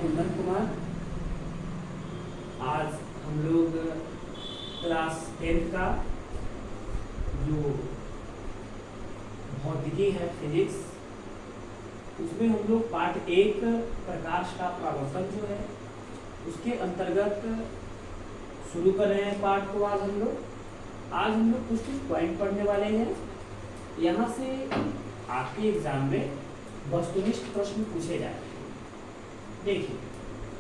कुंदन कुमार। आज हम लोग क्लास 10th का जो भौतिकी है, फिजिक्स, उसमें हम लोग पार्ट 1 प्रकाश का परावर्तन जो है उसके अंतर्गत शुरू कर रहे हैं पार्ट को। आज हम लोग कुछ पॉइंट पढ़ने वाले हैं। यहाँ से आपके एग्जाम में वस्तुनिष्ठ प्रश्न पूछे जाते हैं। देखिए,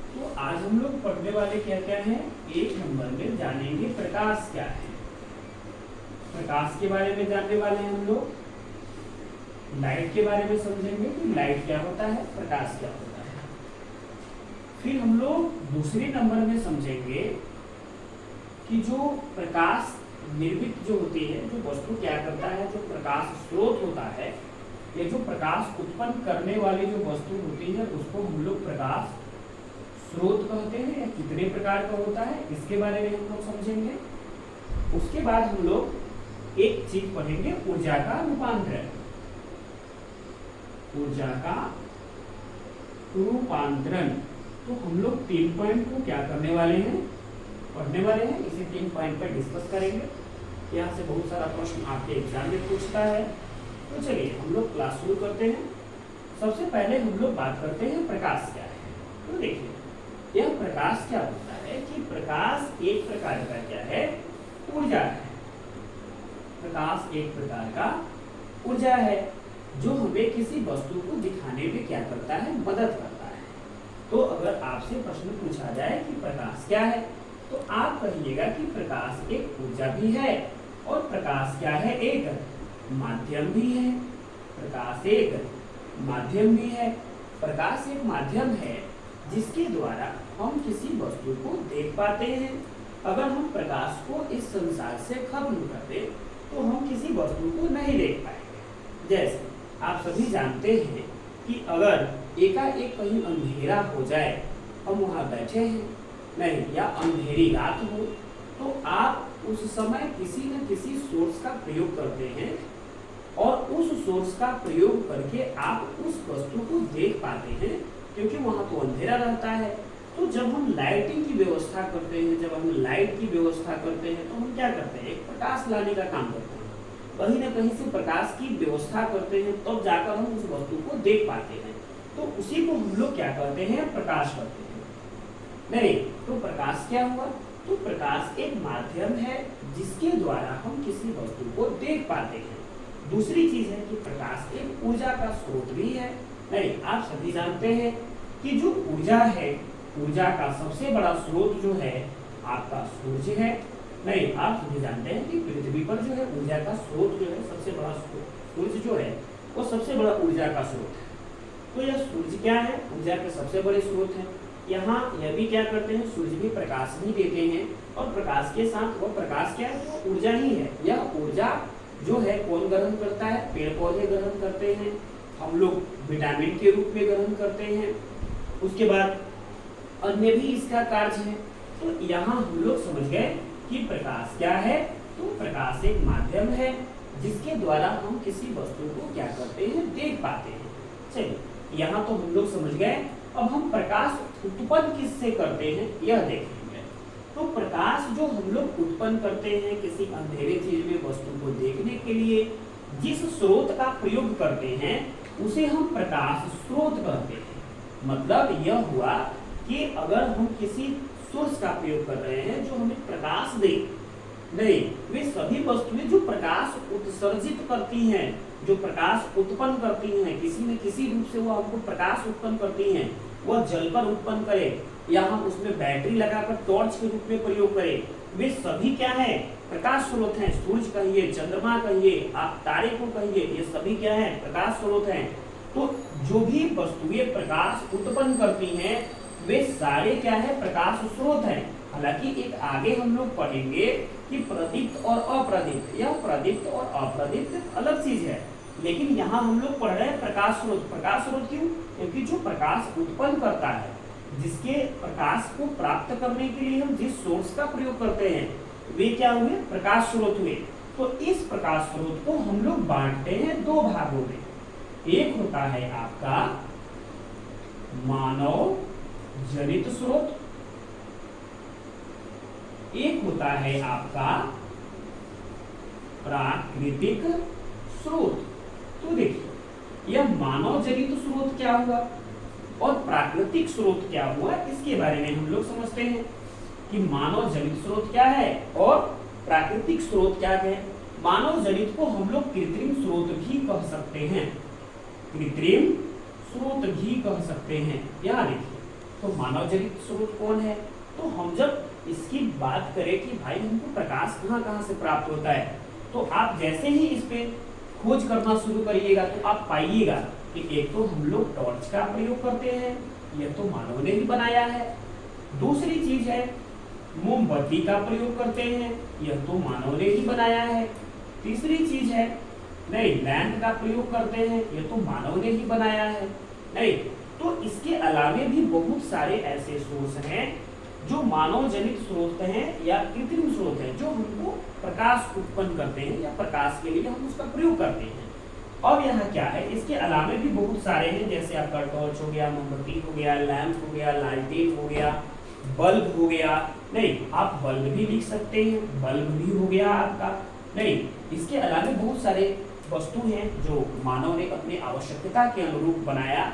तो आज हम लोग पढ़ने वाले क्या क्या हैं। एक नंबर में जानेंगे प्रकाश क्या है। प्रकाश के बारे में जानने वाले हैं हम लोग। लाइट के बारे में समझेंगे कि लाइट क्या होता है, प्रकाश क्या होता है। फिर हम लोग दूसरे नंबर में समझेंगे कि जो प्रकाश निर्मित जो होती है, जो वस्तु क्या करता है, जो प्रकाश स्रोत होता है, ये जो प्रकाश उत्पन्न करने वाली जो वस्तु होती है उसको हम लोग प्रकाश स्रोत कहते हैं, या कितने प्रकार का होता है इसके बारे में हम लोग समझेंगे। उसके बाद हम लोग एक चीज पढ़ेंगे, ऊर्जा का रूपांतरण। ऊर्जा का रूपांतरण, तो हम लोग 3 पॉइंट को क्या करने वाले हैं, पढ़ने वाले हैं। इसी 3 पॉइंट पर डिस्कस करेंगे। यहाँ से बहुत सारा प्रश्न आपके एग्जाम में पूछता है। तो चलिए हम लोग क्लास शुरू करते हैं। सबसे पहले हम लोग बात करते हैं प्रकाश क्या है। तो देखिए, यह प्रकाश क्या होता है कि प्रकाश एक प्रकार का क्या है, ऊर्जा है। प्रकाश एक प्रकार का ऊर्जा है जो हमें किसी वस्तु को दिखाने में क्या करता है, मदद करता है। तो अगर आपसे प्रश्न पूछा जाए कि प्रकाश क्या है, तो आप कहिएगा कि प्रकाश एक ऊर्जा भी है और प्रकाश क्या है, एक माध्यम भी है। प्रकाश एक माध्यम भी है। प्रकाश एक माध्यम है जिसके द्वारा हम किसी वस्तु को देख पाते हैं। अगर हम प्रकाश को इस संसार से खत्म कर दें तो हम किसी वस्तु को नहीं देख पाएंगे। जैसे आप सभी जानते हैं कि अगर एकाएक कहीं अंधेरा हो जाए, हम वहाँ बैठे हैं नहीं, या अंधेरी रात हो, तो आप उस समय किसी न किसी सोर्स का प्रयोग करते हैं और उस सोर्स का प्रयोग करके आप उस वस्तु को देख पाते हैं, क्योंकि वहाँ तो अंधेरा रहता है। तो जब हम लाइटिंग की व्यवस्था करते हैं, जब हम लाइट की व्यवस्था करते हैं, तो हम क्या करते हैं, एक प्रकाश लाने का काम करते हैं। कहीं न कहीं से प्रकाश की व्यवस्था करते हैं, तब जाकर हम उस वस्तु को देख पाते हैं। तो उसी को हम लोग क्या करते हैं, प्रकाश करते हैं। नहीं, तो प्रकाश क्या हुआ, तो प्रकाश एक माध्यम है जिसके द्वारा हम किसी वस्तु को देख पाते हैं। दूसरी चीज है कि प्रकाश एक ऊर्जा का स्रोत भी है। नहीं, आप सभी जानते हैं कि जो ऊर्जा है, ऊर्जा का सबसे बड़ा स्रोत जो है आपका सूर्य है। नहीं, आप सभी जानते हैं कि पृथ्वी पर जो है ऊर्जा का स्रोत जो है, सबसे बड़ा सूर्य जो है वो सबसे बड़ा ऊर्जा का स्रोत है। तो यह सूर्य क्या है, ऊर्जा के सबसे बड़े स्रोत है। यहाँ यह भी क्या करते हैं, सूर्य भी प्रकाश ही देते हैं, और प्रकाश के साथ वह प्रकाश क्या है, वो ऊर्जा ही है। यह ऊर्जा जो है कौन ग्रहण करता है, पेड़ पौधे ग्रहण करते हैं, हम लोग विटामिन के रूप में ग्रहण करते हैं। उसके बाद अन्य भी इसका कार्य है। तो यहाँ हम लोग समझ गए कि प्रकाश क्या है, तो प्रकाश एक माध्यम है जिसके द्वारा हम किसी वस्तु को क्या करते हैं, देख पाते हैं। चलिए, यहाँ तो हम लोग समझ गए। अब हम प्रकाश उत्पन्न किससे करते हैं यह देखेंगे। तो प्रकाश जो हम लोग उत्पन्न करते हैं किसी अंधेरे चीज में वस्तु को देखने के लिए, जिस स्रोत का प्रयोग करते हैं उसे हम प्रकाश स्रोत कहते हैं। मतलब यह हुआ कि अगर हम किसी सोर्स का प्रयोग कर रहे हैं जो हमें प्रकाश दे, नहीं, वे सभी वस्तुएं जो प्रकाश उत्सर्जित करती हैं, जो प्रकाश उत्पन्न करती हैं, किसी न किसी रूप से वो हमको प्रकाश उत्पन्न करती हैं, वह जलकर उत्पन्न करे या हम उसमें बैटरी लगाकर टॉर्च के रूप में प्रयोग करें, वे सभी क्या है, प्रकाश स्रोत हैं। सूर्य कहिए, चंद्रमा कहिए, आप तारे को कहिए, ये सभी क्या है, प्रकाश स्रोत हैं। तो जो भी वस्तुएं प्रकाश उत्पन्न करती हैं वे सारे क्या है, प्रकाश स्रोत हैं। हालांकि एक आगे हम लोग पढ़ेंगे कि प्रदीप्त और अप्रदीप्त, यह प्रदीप्त और अप्रदीप्त अलग चीज है, लेकिन यहाँ हम लोग पढ़ रहे हैं प्रकाश स्रोत। प्रकाश स्रोत क्यों, क्योंकि जो प्रकाश उत्पन्न करता है, जिसके प्रकाश को प्राप्त करने के लिए हम जिस सोर्स का प्रयोग करते हैं, वे क्या हुए, प्रकाश स्रोत हुए। तो इस प्रकाश स्रोत को हम लोग बांटते हैं 2 भागों में। एक होता है आपका मानव जनित स्रोत, एक होता है आपका प्राकृतिक स्रोत। तो देखिए यह मानव जनित स्रोत क्या हुआ और प्राकृतिक स्रोत क्या हुआ, इसके बारे में हम लोग समझते हैं कि मानव जनित स्रोत क्या है और प्राकृतिक स्रोत क्या है। मानव जनित को हम लोग कृत्रिम स्रोत भी कह सकते हैं, कृत्रिम स्रोत भी कह सकते हैं। यहाँ देखिए तो मानव जनित स्रोत कौन है, तो हम जब इसकी बात करें कि भाई हमको प्रकाश कहाँ कहाँ से प्राप्त होता है, तो आप जैसे ही इस पे खोज करना शुरू करिएगा तो आप पाइएगा कि एक तो हम लोग टॉर्च का प्रयोग करते हैं, यह तो मानव ने ही बनाया है। दूसरी चीज है मोमबत्ती का प्रयोग करते हैं, यह तो मानव ने ही बनाया है। तीसरी चीज है नहीं लैंप का प्रयोग करते हैं, यह तो मानव ने ही बनाया है। नहीं तो इसके अलावे भी बहुत सारे ऐसे सोर्स हैं जो मानव जनित स्रोत हैं या कृत्रिम स्रोत हैं, जो हमको प्रकाश उत्पन्न करते हैं या प्रकाश के लिए हम उसका प्रयोग करते हैं। अब यहाँ क्या है, इसके अलावे भी बहुत सारे हैं, जैसे आपका टॉर्च हो गया, मोमबत्ती हो गया, लैंप हो गया, लालटेन हो गया, बल्ब हो गया। नहीं आप बल्ब भी लिख सकते हैं, बल्ब भी हो गया आपका। नहीं इसके अलावा बहुत सारे वस्तु हैं जो मानव ने अपनी आवश्यकता के अनुरूप बनाया।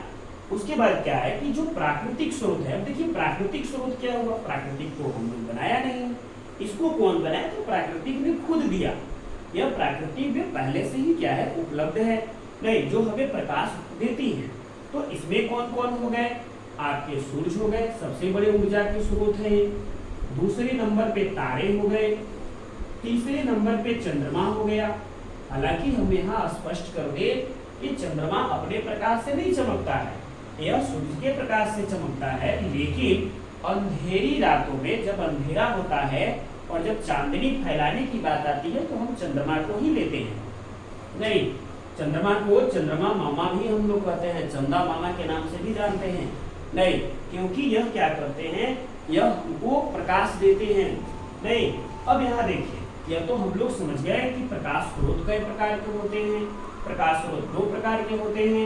उसके बाद क्या है कि जो प्राकृतिक स्रोत है, अब देखिए प्राकृतिक स्रोत क्या हुआ, प्राकृतिक को हम लोग बनाया नहीं, इसको कौन बनाया, तो प्राकृतिक ने खुद दिया। यह प्राकृतिक में पहले से ही क्या है उपलब्ध है, नहीं जो हमें प्रकाश देती है। तो इसमें कौन कौन हो गए, आपके सूरज हो गए, सबसे बड़े ऊर्जा के स्रोत है। दूसरे नंबर पे तारे हो गए, तीसरे नंबर पे चंद्रमा हो गया। हालांकि हम यहाँ स्पष्ट कर दे कि चंद्रमा अपने प्रकाश से नहीं चमकता है, यह सूरज के प्रकाश से चमकता है। लेकिन अंधेरी रातों में जब अंधेरा होता है और जब चांदनी फैलाने की बात आती है तो हम चंद्रमा को ही लेते हैं। नहीं चंद्रमा को चंद्रमा मामा भी हम लोग कहते हैं, चंदा मामा के नाम से भी जानते हैं। नहीं क्योंकि यह क्या करते हैं, यह हमको प्रकाश देते हैं। नहीं अब यहाँ देखिए यह तो हम लोग समझ गए कि प्रकाश स्रोत कई प्रकार के होते हैं। प्रकाश स्रोत दो प्रकार के होते हैं,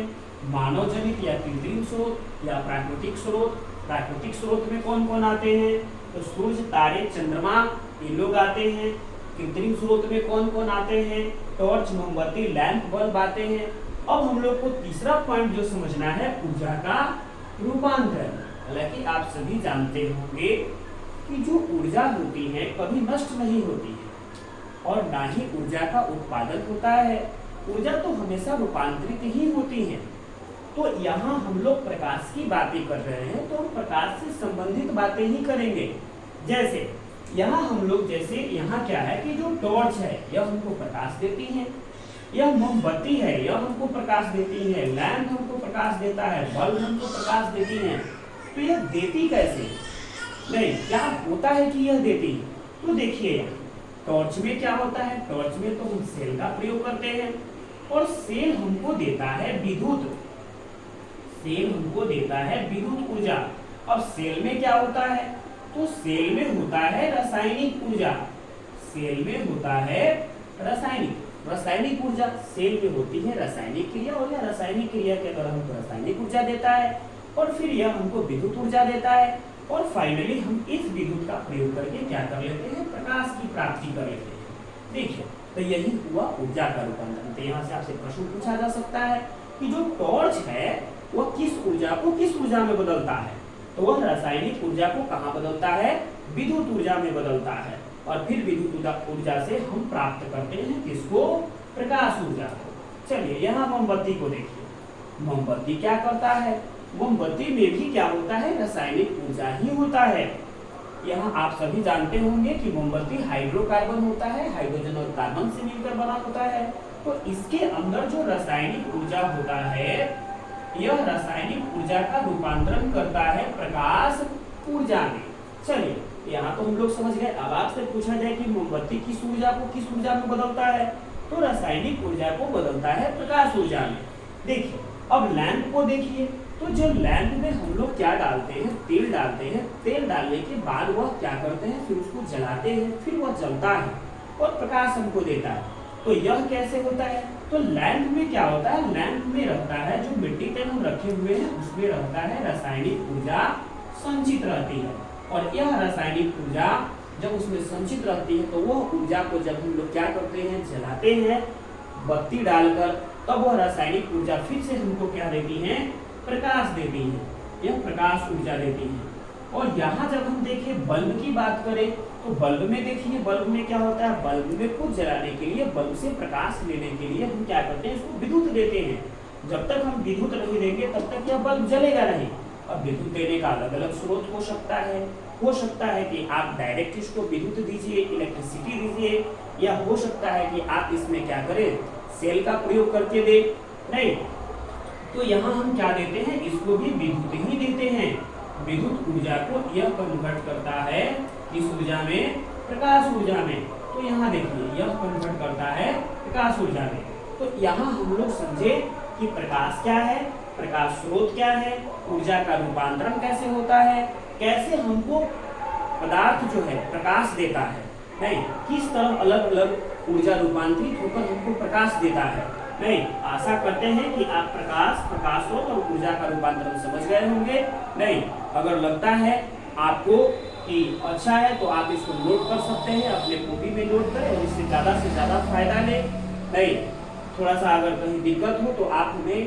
मानव जनित या कृत्रिम स्रोत या प्राकृतिक स्रोत। प्राकृतिक स्रोत में कौन कौन आते हैं, तो सूरज, तारे, चंद्रमा ये लोग आते हैं। कृत्रिम स्रोत में कौन कौन आते हैं, टॉर्च, मोमबत्ती, लैंप, बल्ब आते हैं। अब हम लोग को तीसरा पॉइंट जो समझना है ऊर्जा का रूपांतरण। हालांकि आप सभी जानते होंगे कि जो ऊर्जा होती है कभी नष्ट नहीं होती है और ना ही ऊर्जा का उत्पादन होता है, ऊर्जा तो हमेशा रूपांतरित ही होती है। तो यहाँ हम लोग प्रकाश की बातें कर रहे हैं तो हम प्रकाश से संबंधित बातें ही करेंगे। जैसे यहाँ हम लोग जैसे यहाँ क्या है कि जो टॉर्च है यह हमको प्रकाश देती है, यह मोमबत्ती है यह हमको प्रकाश देती है, लैंप हमको प्रकाश देता है, बल्ब हमको प्रकाश देती है। तो यह देती कैसे, नहीं क्या होता है कि यह देती है, तो देखिए टॉर्च में क्या होता है, टॉर्च में तो हम सेल का प्रयोग करते हैं और सेल हमको देता है विद्युत, सेल हमको देता है विद्युत ऊर्जा। अब सेल में क्या होता है, तो सेल में होता है रासायनिक ऊर्जा, सेल में होता है रासायनिक ऊर्जा, सेल में होती है रासायनिक क्रिया और यह रासायनिक क्रिया के द्वारा हमको रासायनिक ऊर्जा देता है और फिर यह हमको विद्युत ऊर्जा देता है और फाइनली हम इस विद्युत का प्रयोग करके क्या कर लेते हैं, प्रकाश की प्राप्ति कर लेते हैं। देखिए तो यही हुआ ऊर्जा का रूपांतरण। तो यहाँ से आपसे प्रश्न पूछा जा सकता है कि जो टॉर्च है वह किस ऊर्जा को किस ऊर्जा में बदलता है, तो वह रासायनिक ऊर्जा को कहाँ बदलता है, विद्युत ऊर्जा में बदलता है और फिर विद्युत ऊर्जा से हम प्राप्त करते हैं किसको, प्रकाश ऊर्जा को। चलिए यहाँ मोमबत्ती को देखिए, मोमबत्ती क्या करता है, मोमबत्ती में भी क्या होता है, रासायनिक ऊर्जा ही होता है। यहाँ आप सभी जानते होंगे कि मोमबत्ती हाइड्रोकार्बन होता है, हाइड्रोजन और कार्बन से मिलकर बना होता है। तो इसके अंदर जो रासायनिक ऊर्जा होता है यह रासायनिक ऊर्जा का रूपांतरण करता है प्रकाश ऊर्जा में। चलिए यहाँ तो हम लोग समझ गए। अब आपसे पूछा जाए कि मोमबत्ती किस ऊर्जा को किस ऊर्जा में बदलता है, तो रासायनिक ऊर्जा को बदलता है प्रकाश ऊर्जा में। देखिए अब लैंप को देखिए, तो जो लैंप में हम लोग क्या डालते हैं, तेल डालते हैं, तेल डालने के बाद वह क्या करते हैं, फिर उसको जलाते हैं, फिर वह जलता है और प्रकाश हमको देता है। तो यह कैसे होता है, तो लैंप में क्या होता है, लैंप में रहता है जो मिट्टी पे हम रखे हुए हैं उसमें रहता है रासायनिक ऊर्जा संचित रहती है। और यह रासायनिक ऊर्जा जब उसमें संचित रहती है तो वह ऊर्जा को जब हम लोग क्या करते हैं, जलाते हैं बत्ती डालकर, तब वह रासायनिक ऊर्जा फिर से हमको क्या देती है, प्रकाश देती है। यह प्रकाश ऊर्जा देती है। और यहाँ जब हम देखें बल्ब की बात करें तो बल्ब में देखिए, बल्ब में क्या होता है, बल्ब में कुछ जलाने के लिए, बल्ब से प्रकाश लेने के लिए हम क्या करते हैं, इसको विद्युत देते हैं। जब तक हम विद्युत नहीं देंगे तब तक यह बल्ब जलेगा नहीं। अब विद्युत देने का अलग अलग स्रोत हो सकता है कि आप डायरेक्ट इसको विद्युत दीजिए, इलेक्ट्रिसिटी दीजिए, या हो सकता है कि आप इसमें क्या करें, सेल का प्रयोग करके दे, नहीं तो यहाँ हम क्या देते हैं, इसको भी विद्युत ही देते हैं। विद्युत ऊर्जा को यह कन्वर्ट करता है किस ऊर्जा में, प्रकाश ऊर्जा में। तो यहाँ देखिए यह कन्वर्ट करता है प्रकाश ऊर्जा में। तो यहाँ हम लोग समझे कि प्रकाश क्या है, प्रकाश स्रोत क्या है, ऊर्जा का रूपांतरण कैसे होता है, कैसे हमको पदार्थ जो है प्रकाश देता है, नहीं किस तरह अलग अलग ऊर्जा रूपांतरित होकर हमको प्रकाश देता है। नहीं, आशा करते हैं कि आप प्रकाश स्रोत और ऊर्जा का रूपांतरण समझ गए होंगे। नहीं, अगर लगता है आपको कि अच्छा है तो आप इसको नोट कर सकते हैं, अपने कॉपी में नोट करें और इससे ज़्यादा फायदा लें। नहीं, थोड़ा सा अगर कहीं दिक्कत हो तो आप हमें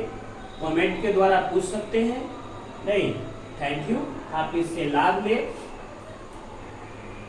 कमेंट के द्वारा पूछ सकते हैं। नहीं, थैंक यू, आप इससे लाभ लें।